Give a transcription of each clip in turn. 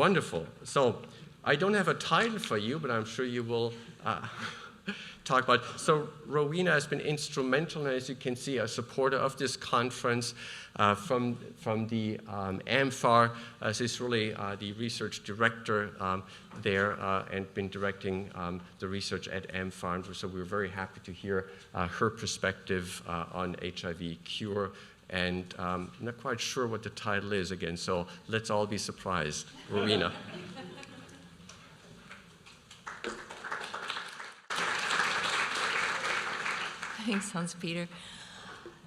Wonderful. So I don't have a title for you, but I'm sure you will talk about. So Rowena has been instrumental, and as you can see, a supporter of this conference from the amfAR. She's really the research director there and been directing the research at amfAR. And so we're very happy to hear her perspective on HIV cure. And I'm not quite sure what the title is again, so let's all be surprised. Rowena. Thanks, Hans-Peter.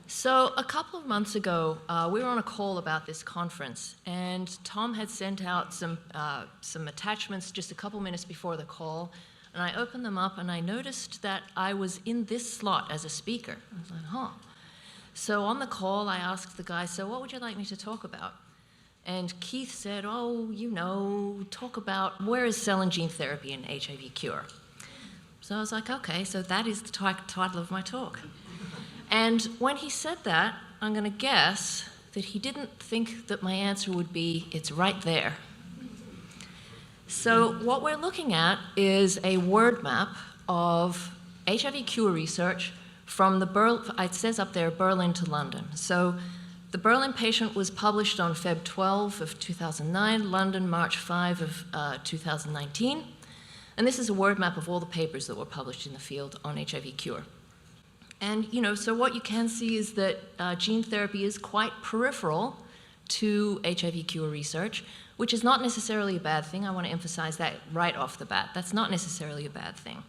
So a couple of months ago, we were on a call about this conference, and Tom had sent out some attachments just a couple minutes before the call, and I opened them up, and I noticed that I was in this slot as a speaker. I was like, huh. So on the call, I asked the guy, so what would you like me to talk about? And Keith said, oh, you know, talk about where is cell and gene therapy in HIV cure? So I was like, okay, so that is the title of my talk. And when he said that, I'm going to guess that he didn't think that my answer would be, it's right there. So what we're looking at is a word map of HIV cure research from it says up there, Berlin to London. So the Berlin patient was published on Feb 12 of 2009, London March 5 of 2019. And this is a word map of all the papers that were published in the field on HIV cure. And, you know, so what you can see is that gene therapy is quite peripheral to HIV cure research, which is not necessarily a bad thing. I want to emphasize that right off the bat. That's not necessarily a bad thing.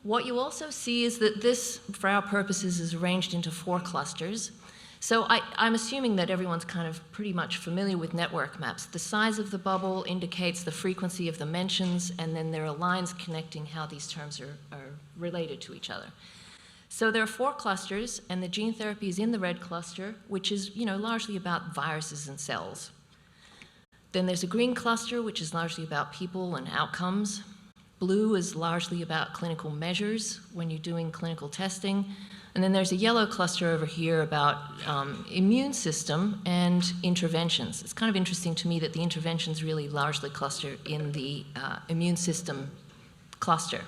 What you also see is that this, for our purposes, is arranged into 4 clusters. So I'm assuming that everyone's kind of pretty much familiar with network maps. The size of the bubble indicates the frequency of the mentions, and then there are lines connecting how these terms are related to each other. So there are 4 clusters, and the gene therapy is in the red cluster, which is, you know, largely about viruses and cells. Then there's a green cluster, which is largely about people and outcomes. Blue is largely about clinical measures when you're doing clinical testing. And then there's a yellow cluster over here about immune system and interventions. It's kind of interesting to me that the interventions really largely cluster in the immune system cluster.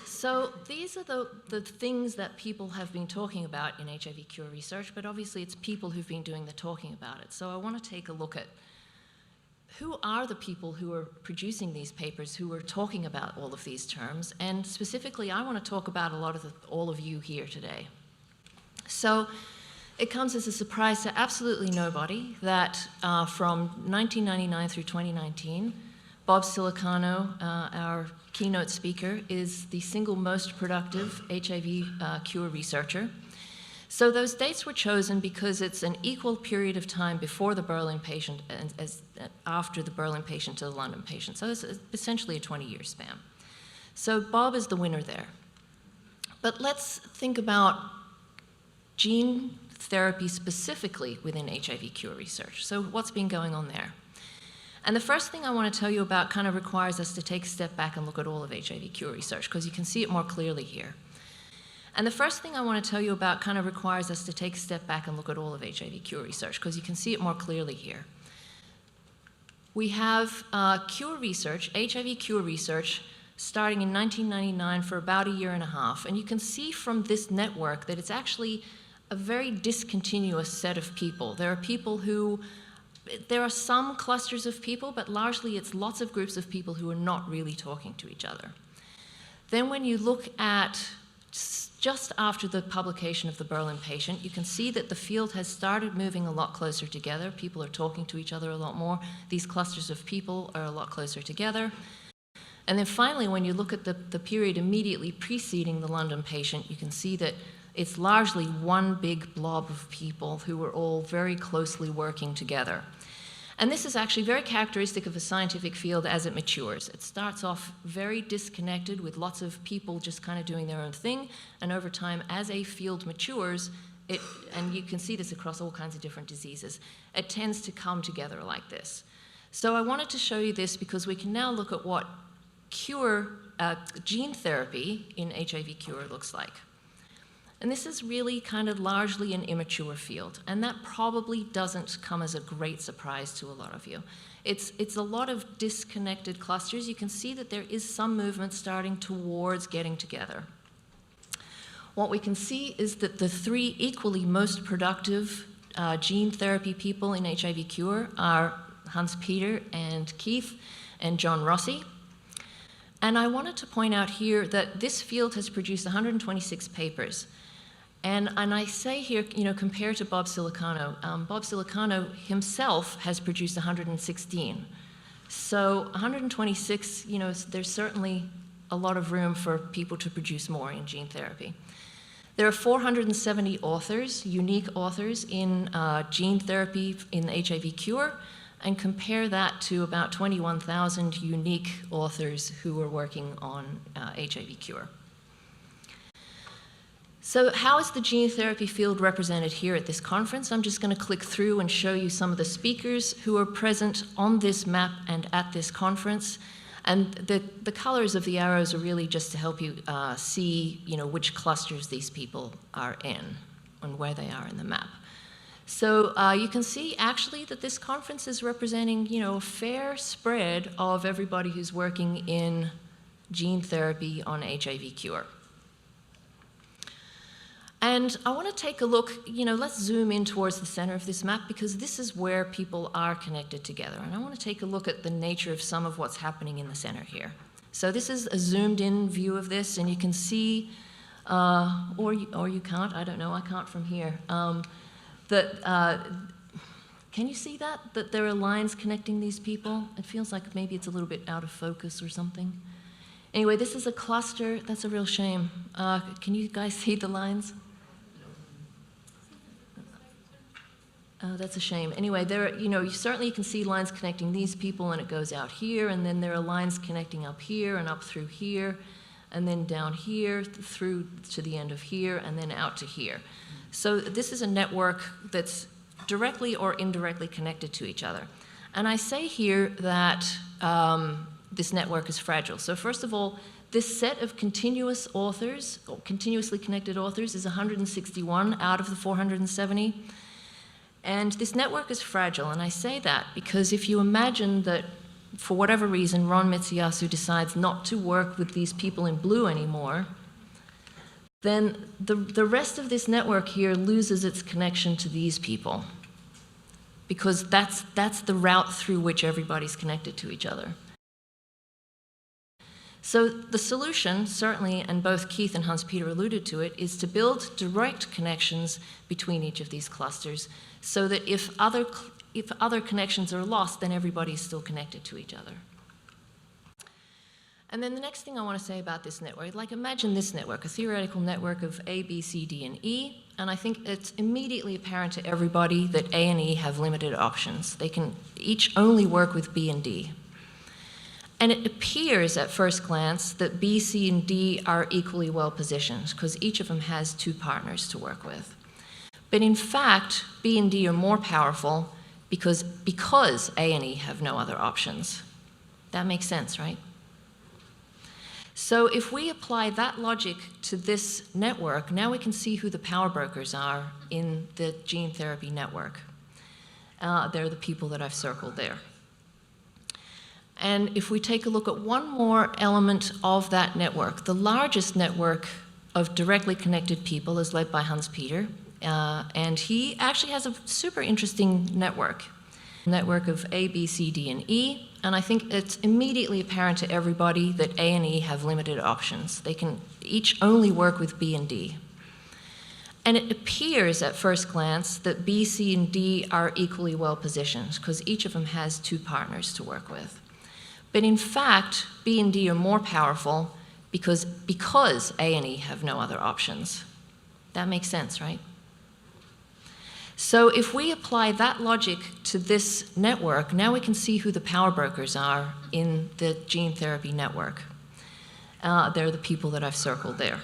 So these are the things that people have been talking about in HIV cure research, but obviously it's people who've been doing the talking about it. So I want to take a look at who are the people who are producing these papers, who are talking about all of these terms, and specifically I want to talk about all of you here today. So it comes as a surprise to absolutely nobody that from 1999 through 2019, Bob Silicano, our keynote speaker, is the single most productive HIV cure researcher. So those dates were chosen because it's an equal period of time before the Berlin patient and after the Berlin patient to the London patient. So it's essentially a 20-year span. So Bob is the winner there. But let's think about gene therapy specifically within HIV cure research. So what's been going on there? And the first thing I want to tell you about kind of requires us to take a step back and look at all of HIV cure research, because you can see it more clearly here. And the first thing I want to tell you about kind of requires us to take a step back and look at all of HIV cure research, because you can see it more clearly here. We have cure research, HIV cure research, starting in 1999 for about a year and a half. And you can see from this network that it's actually a very discontinuous set of people. There are some clusters of people, but largely it's lots of groups of people who are not really talking to each other. Then when you look at just after the publication of the Berlin patient, you can see that the field has started moving a lot closer together. People are talking to each other a lot more. These clusters of people are a lot closer together. And then finally, when you look at the period immediately preceding the London patient, you can see that it's largely one big blob of people who are all very closely working together. And this is actually very characteristic of a scientific field as it matures. It starts off very disconnected with lots of people just kind of doing their own thing, and over time, as a field matures, and you can see this across all kinds of different diseases, it tends to come together like this. So I wanted to show you this because we can now look at what gene therapy in HIV cure looks like. And this is really kind of largely an immature field, and that probably doesn't come as a great surprise to a lot of you. It's a lot of disconnected clusters. You can see that there is some movement starting towards getting together. What we can see is that the three equally most productive gene therapy people in HIV Cure are Hans-Peter and Keith and John Rossi. And I wanted to point out here that this field has produced 126 papers. And I say here, compared to Bob Silicano, Bob Silicano himself has produced 116. So 126, there's certainly a lot of room for people to produce more in gene therapy. There are 470 authors, unique authors in gene therapy in the HIV cure, and compare that to about 21,000 unique authors who are working on HIV cure. So how is the gene therapy field represented here at this conference? I'm just going to click through and show you some of the speakers who are present on this map and at this conference. And the colors of the arrows are really just to help you see, which clusters these people are in and where they are in the map. So you can see actually that this conference is representing, a fair spread of everybody who's working in gene therapy on HIV cure. And I want to take a look, let's zoom in towards the center of this map because this is where people are connected together. And I want to take a look at the nature of some of what's happening in the center here. So this is a zoomed in view of this, and you can see, or you can't, I don't know, I can't from here, can you see that? That there are lines connecting these people? It feels like maybe it's a little bit out of focus or something. Anyway, this is a cluster. That's a real shame. Can you guys see the lines? That's a shame. Anyway, there, you certainly can see lines connecting these people, and it goes out here, and then there are lines connecting up here and up through here, and then down here through to the end of here, and then out to here. So this is a network that's directly or indirectly connected to each other. And I say here that this network is fragile. So first of all, this set of continuous authors, or continuously connected authors, is 161 out of the 470. And this network is fragile, and I say that because if you imagine that, for whatever reason, Ron Mitsuyasu decides not to work with these people in blue anymore, then the rest of this network here loses its connection to these people, because that's the route through which everybody's connected to each other. So the solution, certainly, and both Keith and Hans-Peter alluded to it, is to build direct connections between each of these clusters so that if other connections are lost, then everybody's still connected to each other. And then the next thing I want to say about this network, imagine this network, a theoretical network of A, B, C, D, and E, and I think it's immediately apparent to everybody that A and E have limited options. They can each only work with B and D. And it appears at first glance that B, C, and D are equally well positioned because each of them has two partners to work with. But in fact, B and D are more powerful because A and E have no other options. That makes sense, right? So if we apply that logic to this network, now we can see who the power brokers are in the gene therapy network. They're the people that I've circled there. And if we take a look at one more element of that network, the largest network of directly connected people is led by Hans-Peter, and he actually has a super interesting network of A, B, C, D, and E, and I think it's immediately apparent to everybody that A and E have limited options. They can each only work with B and D. And it appears at first glance that B, C, and D are equally well positioned because each of them has two partners to work with. But in fact, B and D are more powerful because A and E have no other options. That makes sense, right? So if we apply that logic to this network, now we can see who the power brokers are in the gene therapy network. They're the people that I've circled there.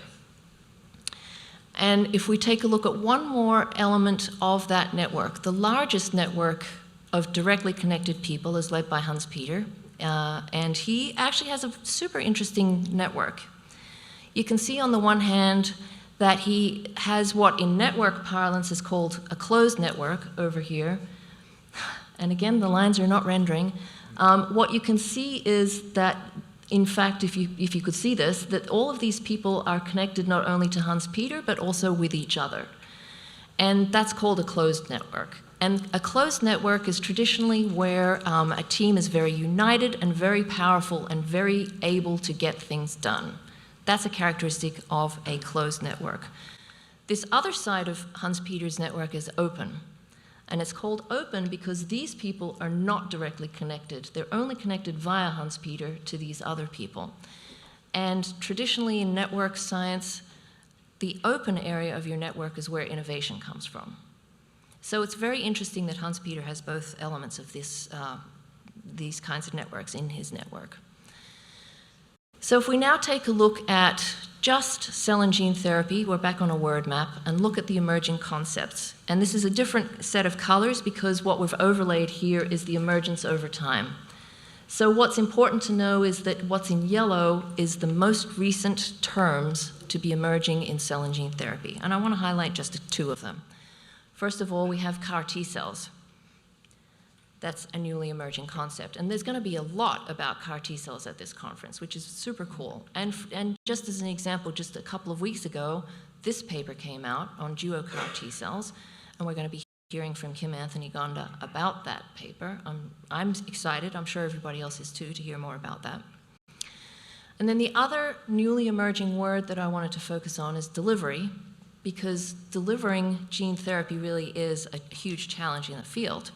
And if we take a look at one more element of that network, the largest network of directly connected people is led by Hans-Peter, and he actually has a super interesting network. You can see on the one hand that he has what in network parlance is called a closed network over here. And again, the lines are not rendering. What you can see is that, in fact, if you could see this, that all of these people are connected not only to Hans-Peter, but also with each other. And that's called a closed network. And a closed network is traditionally where a team is very united and very powerful and very able to get things done. That's a characteristic of a closed network. This other side of Hans-Peter's network is open. And it's called open because these people are not directly connected. They're only connected via Hans-Peter to these other people. And traditionally in network science, the open area of your network is where innovation comes from. So it's very interesting that Hans-Peter has both elements of this, these kinds of networks in his network. So if we now take a look at just cell and gene therapy, we're back on a word map, and look at the emerging concepts. And this is a different set of colors because what we've overlaid here is the emergence over time. So what's important to know is that what's in yellow is the most recent terms to be emerging in cell and gene therapy. And I want to highlight just two of them. First of all, we have CAR T cells. That's a newly emerging concept. And there's going to be a lot about CAR T cells at this conference, which is super cool. And just as an example, just a couple of weeks ago, this paper came out on duo CAR T cells, and we're going to be hearing from Kim Anthony Gonda about that paper. I'm excited, I'm sure everybody else is too, to hear more about that. And then the other newly emerging word that I wanted to focus on is delivery, because delivering gene therapy really is a huge challenge in the field.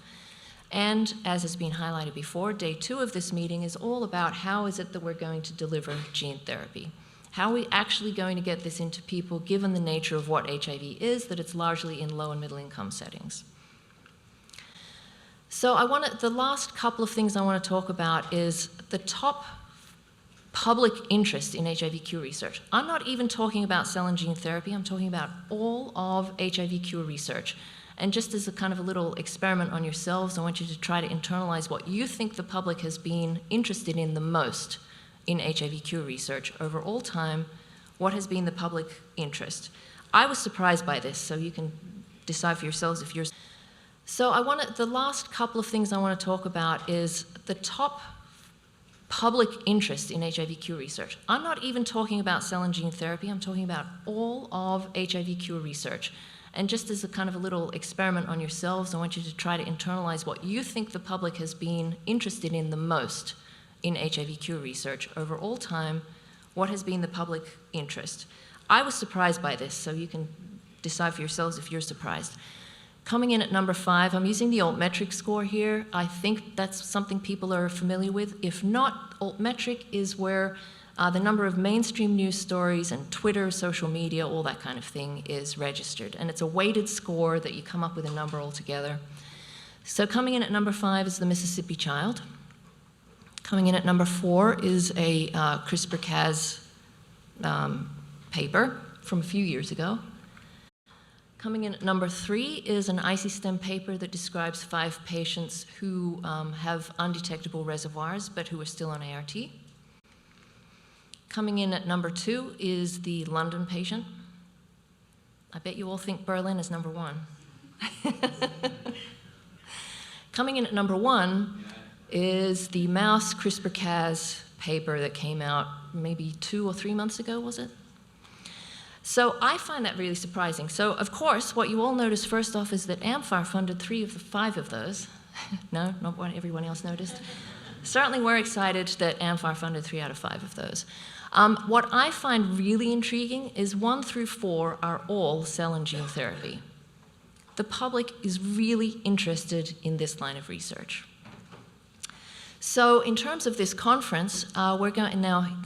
And as has been highlighted before, day 2 of this meeting is all about how is it that we're going to deliver gene therapy. How are we actually going to get this into people given the nature of what HIV is, that it's largely in low and middle income settings. So the last couple of things I want to talk about is the top public interest in HIV cure research. I'm not even talking about cell and gene therapy, I'm talking about all of HIV cure research. And just as a kind of a little experiment on yourselves, I want you to try to internalize what you think the public has been interested in the most in HIV cure research over all time. What has been the public interest? I was surprised by this, so you can decide for yourselves if you're. So the last couple of things I want to talk about is the top public interest in HIV cure research. I'm not even talking about cell and gene therapy, I'm talking about all of HIV cure research. And just as a kind of a little experiment on yourselves, I want you to try to internalize what you think the public has been interested in the most in HIV cure research over all time. What has been the public interest? I was surprised by this, so you can decide for yourselves if you're surprised. Coming in at number 5, I'm using the altmetric score here. I think that's something people are familiar with. If not, altmetric is where the number of mainstream news stories and Twitter, social media, all that kind of thing is registered. And it's a weighted score that you come up with a number altogether. So coming in at number 5 is the Mississippi Child. Coming in at number 4 is a CRISPR-Cas paper from a few years ago. Coming in at number 3 is an ICSTEM paper that describes 5 patients who have undetectable reservoirs but who are still on ART. Coming in at number 2 is the London patient. I bet you all think Berlin is number 1. Coming in at number 1 is the mouse CRISPR-Cas paper that came out maybe 2 or 3 months ago, was it? So I find that really surprising. So of course, what you all noticed first off is that amfAR funded 3 of the 5 of those. No, not what everyone else noticed. Certainly we're excited that amfAR funded 3 out of 5 of those. What I find really intriguing is 1 through 4 are all cell and gene therapy. The public is really interested in this line of research. So in terms of this conference,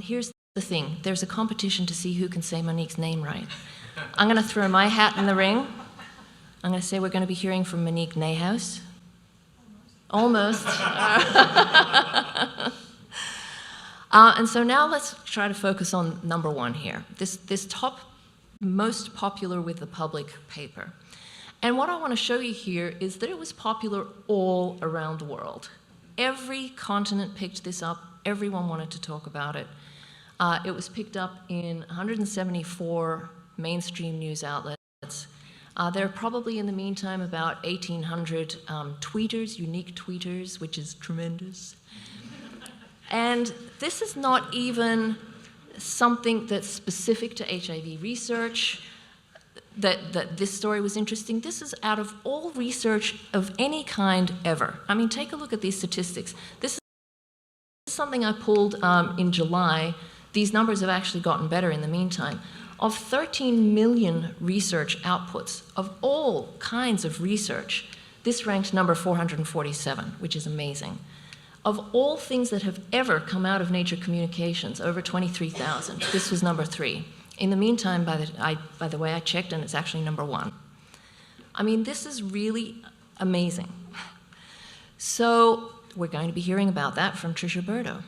here's the thing. There's a competition to see who can say Monique's name right. I'm going to throw my hat in the ring. I'm going to say we're going to be hearing from Monique Neyhouse. Almost. And so now let's try to focus on number 1 here, this top most popular with the public paper. And what I want to show you here is that it was popular all around the world. Every continent picked this up. Everyone wanted to talk about it. It was picked up in 174 mainstream news outlets. There are probably in the meantime about 1,800 tweeters, unique tweeters, which is tremendous. And this is not even something that's specific to HIV research, that this story was interesting. This is out of all research of any kind ever. I mean, take a look at these statistics. This is something I pulled in July. These numbers have actually gotten better in the meantime. Of 13 million research outputs of all kinds of research, this ranked number 447, which is amazing. Of all things that have ever come out of Nature Communications, over 23,000, this was number 3. In the meantime, by the way, I checked, and it's actually number 1. I mean, this is really amazing. So we're going to be hearing about that from Tricia Burdo.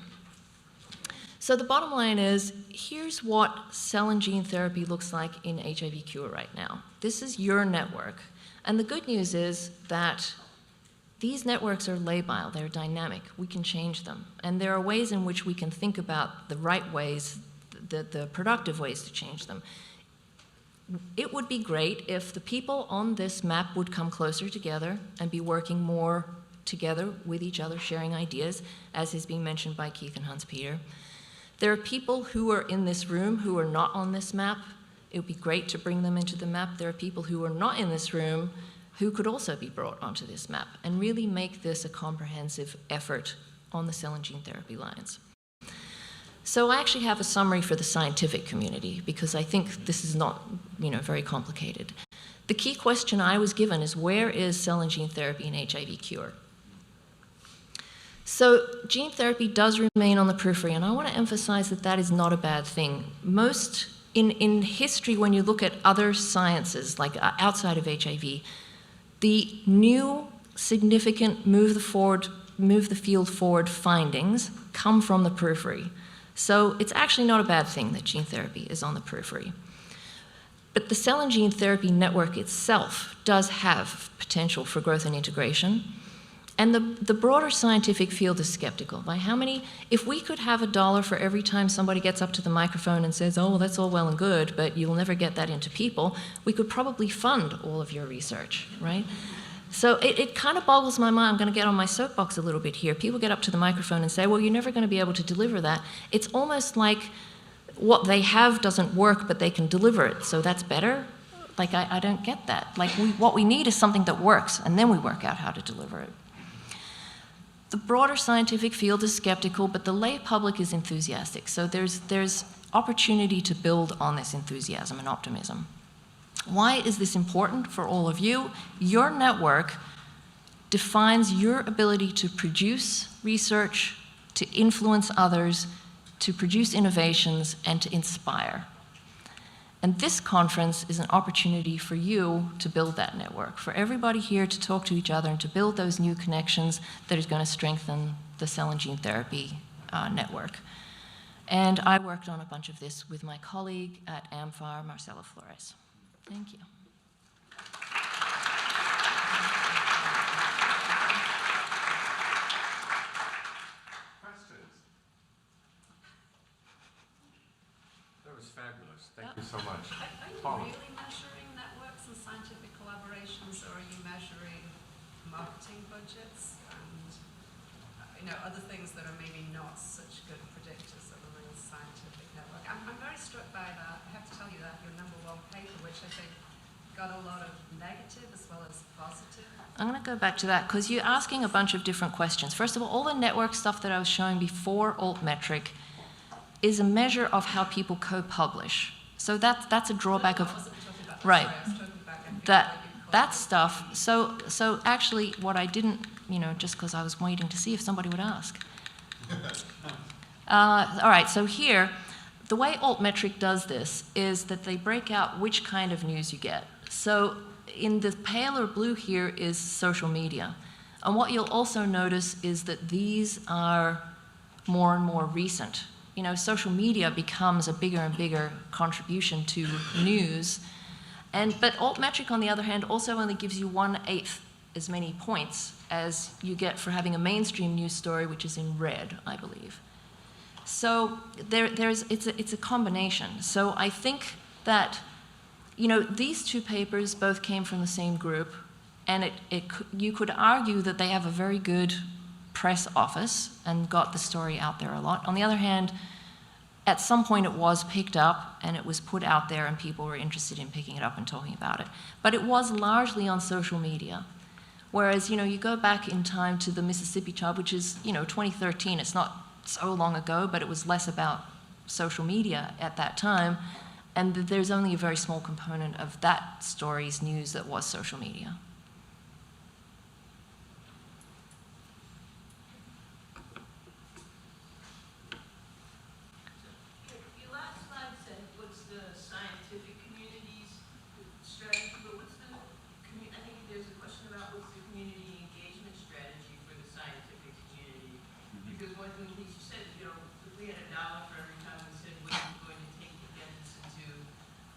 So the bottom line is, here's what cell and gene therapy looks like in HIV Cure right now. This is your network. And the good news is that these networks are labile, they're dynamic, we can change them. And there are ways in which we can think about the right ways, the productive ways to change them. It would be great if the people on this map would come closer together and be working more together with each other, sharing ideas, as is being mentioned by Keith and Hans-Peter. There are people who are in this room who are not on this map. It would be great to bring them into the map. There are people who are not in this room who could also be brought onto this map and really make this a comprehensive effort on the cell and gene therapy lines. So I actually have a summary for the scientific community because I think this is not, very complicated. The key question I was given is, where is cell and gene therapy in HIV cure? So gene therapy does remain on the periphery, and I want to emphasize that that is not a bad thing. Most, in history, when you look at other sciences, like outside of HIV, the new significant move the field forward findings come from the periphery. So it's actually not a bad thing that gene therapy is on the periphery. But the cell and gene therapy network itself does have potential for growth and integration. And the broader scientific field is skeptical. By how many, if we could have $1 for every time somebody gets up to the microphone and says, oh, well, that's all well and good, but you'll never get that into people, we could probably fund all of your research, right? So it kind of boggles my mind. I'm going to get on my soapbox a little bit here. People get up to the microphone and say, well, you're never going to be able to deliver that. It's almost like what they have doesn't work, but they can deliver it, so that's better? Like, I don't get that. Like, what we need is something that works, and then we work out how to deliver it. The broader scientific field is skeptical, but the lay public is enthusiastic. So there's opportunity to build on this enthusiasm and optimism. Why is this important for all of you? Your network defines your ability to produce research, to influence others, to produce innovations, and to inspire. And this conference is an opportunity for you to build that network, for everybody here to talk to each other and to build those new connections that is going to strengthen the cell and gene therapy network. And I worked on a bunch of this with my colleague at amfAR, Marcela Flores. Thank you. Questions? That was fabulous. Thank you so much. Are you really measuring networks and scientific collaborations, or are you measuring marketing budgets and other things that are maybe not such good predictors of a real scientific network? I'm very struck by that. I have to tell you that your #1 paper, which I think got a lot of negative as well as positive. I'm going to go back to that because you're asking a bunch of different questions. First of all the network stuff that I was showing before altmetric is a measure of how people co-publish. So that's a drawback of, right, that stuff. So actually what I didn't, just because I was waiting to see if somebody would ask. All right, so here, the way altmetric does this is that they break out which kind of news you get. So in the paler blue here is social media. And what you'll also notice is that these are more and more recent. Social media becomes a bigger and bigger contribution to news. But altmetric, on the other hand, also only gives you 1/8 as many points as you get for having a mainstream news story, which is in red, I believe. So it's a combination. So I think that you know, these two papers both came from the same group, and you could argue that they have a very good press office and got the story out there a lot. On the other hand, at some point it was picked up and it was put out there and people were interested in picking it up and talking about it. But it was largely on social media. Whereas, you know, you go back in time to the Mississippi child, which is, you know, 2013, it's not so long ago, but it was less about social media at that time. And there's only a very small component of that story's news that was social media. Your last slide said what's the scientific community's strategy, but what's the, I think there's a question about what's the community engagement strategy for the scientific community. Because one thing you said, you know, if we had $1 for every time we said what is it going to take to get this into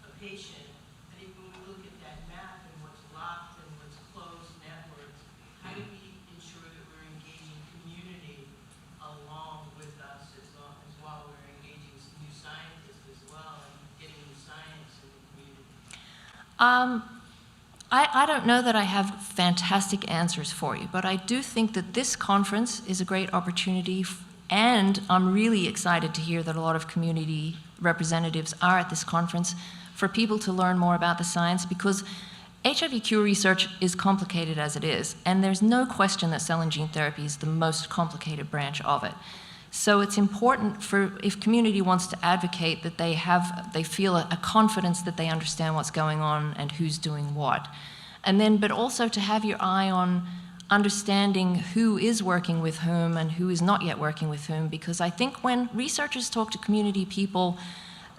a patient, I think when we look at that map and what's locked and what's closed networks, how do we ensure that we're engaging community along with us as well we're engaging new scientists as well and getting new science in the community? I don't know that I have fantastic answers for you, but I do think that this conference is a great opportunity, and I'm really excited to hear that a lot of community representatives are at this conference for people to learn more about the science, because HIV cure research is complicated as it is, and there's no question that cell and gene therapy is the most complicated branch of it. So it's important for, if community wants to advocate, that they feel a confidence that they understand what's going on and who's doing what. And then, but also to have your eye on understanding who is working with whom and who is not yet working with whom, because I think when researchers talk to community people,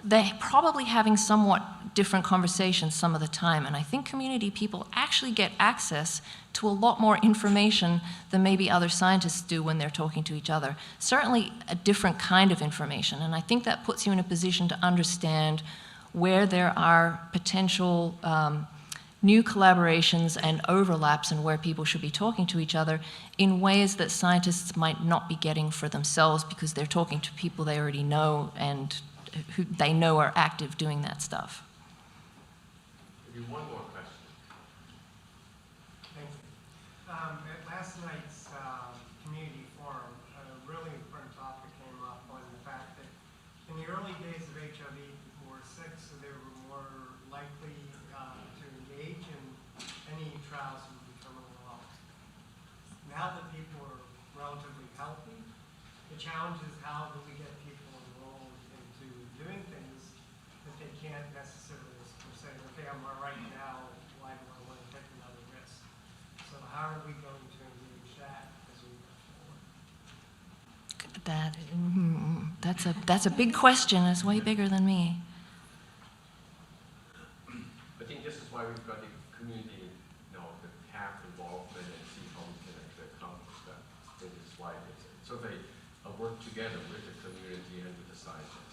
they're probably having somewhat different conversations some of the time, and I think community people actually get access to a lot more information than maybe other scientists do when they're talking to each other. Certainly a different kind of information, and I think that puts you in a position to understand where there are potential new collaborations and overlaps and where people should be talking to each other in ways that scientists might not be getting for themselves because they're talking to people they already know and who they know are active doing that stuff. Maybe one more question. Thank you. At last night's community forum, a really important topic came up on the fact that in the early days of HIV, people were sick, so they were more likely to engage in any trials would be terminally low. Now that people are relatively healthy, the challenge is how do we get people enrolled into doing things that they can't necessarily say, okay, I'm all right now, why do I want to take another risk? So how are we going to engage that as we go forward? That's a big question. It's way bigger than me. I think this is why we've got the community, the path involvement and see how we can actually accomplish that. This is why it's sort of a work together with the community and with the scientists.